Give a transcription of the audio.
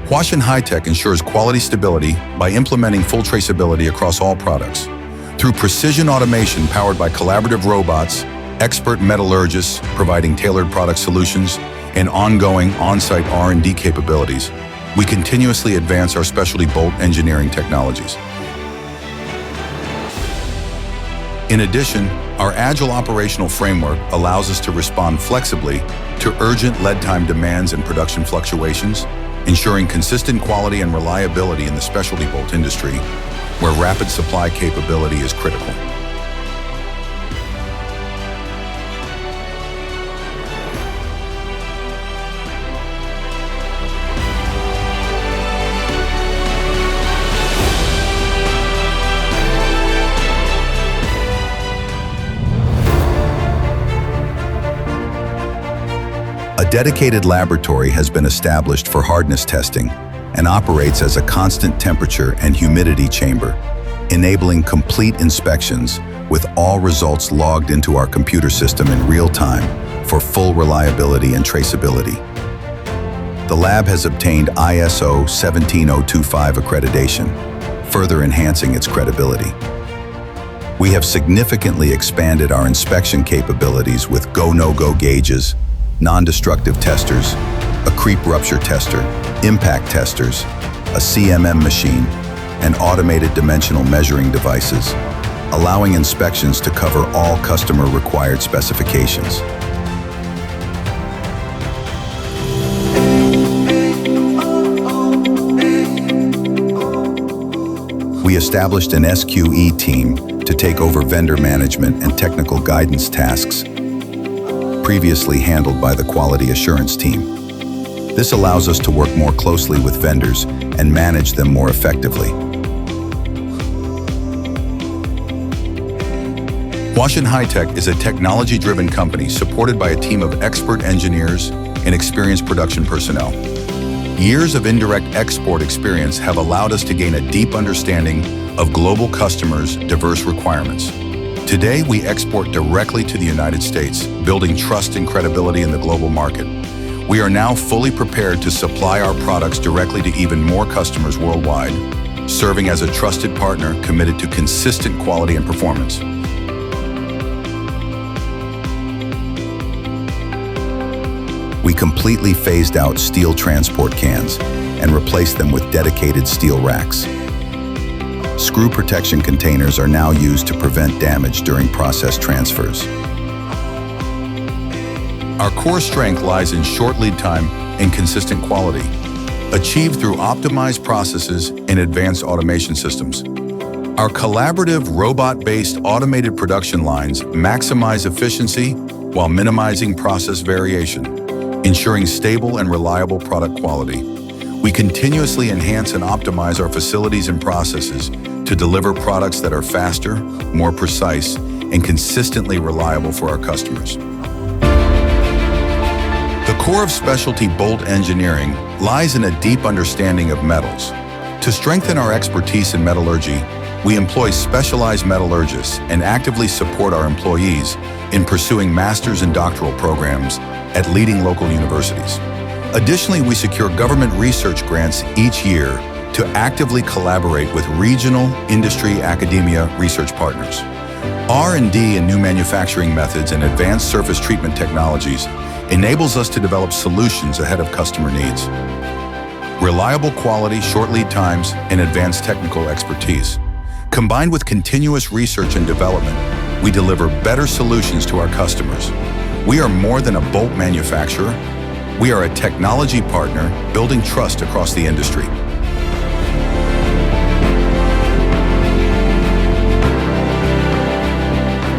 Hwashin-Hitech ensures quality stability by implementing full traceability across all products. Through precision automation powered by collaborative robots, expert metallurgists providing tailored product solutions, and ongoing on-site R&D capabilities, we continuously advance our specialty bolt engineering technologies. In addition, our agile operational framework allows us to respond flexibly to urgent lead time demands and production fluctuations, ensuring consistent quality and reliability in the specialty bolt industry, where rapid supply capability is critical. A dedicated laboratory has been established for hardness testing and operates as a constant temperature and humidity chamber, enabling complete inspections with all results logged into our computer system in real time for full reliability and traceability. The lab has obtained ISO 17025 accreditation, further enhancing its credibility. We have significantly expanded our inspection capabilities with go-no-go gauges, non-destructive testers, a creep rupture tester, impact testers, a CMM machine, and automated dimensional measuring devices, allowing inspections to cover all customer-required specifications. We established an SQE team to take over vendor management and technical guidance tasks, previously handled by the quality assurance team. This allows us to work more closely with vendors and manage them more effectively. Hwashin-Hitech is a technology-driven company supported by a team of expert engineers and experienced production personnel. Years of indirect export experience have allowed us to gain a deep understanding of global customers' diverse requirements. Today, we export directly to the United States, building trust and credibility in the global market. We are now fully prepared to supply our products directly to even more customers worldwide, serving as a trusted partner committed to consistent quality and performance. We completely phased out steel transport cans and replaced them with dedicated steel racks. Screw protection containers are now used to prevent damage during process transfers. Our core strength lies in short lead time and consistent quality, achieved through optimized processes and advanced automation systems. Our collaborative robot-based automated production lines maximize efficiency while minimizing process variation, ensuring stable and reliable product quality. We continuously enhance and optimize our facilities and processes to deliver products that are faster, more precise, and consistently reliable for our customers. The core of specialty bolt engineering lies in a deep understanding of metals. To strengthen our expertise in metallurgy, we employ specialized metallurgists and actively support our employees in pursuing master's and doctoral programs at leading local universities. Additionally, we secure government research grants each year to actively collaborate with regional, industry, academia, research partners. R&D and new manufacturing methods and advanced surface treatment technologies enables us to develop solutions ahead of customer needs. Reliable quality, short lead times, and advanced technical expertise. Combined with continuous research and development, we deliver better solutions to our customers. We are more than a bolt manufacturer. We are a technology partner building trust across the industry.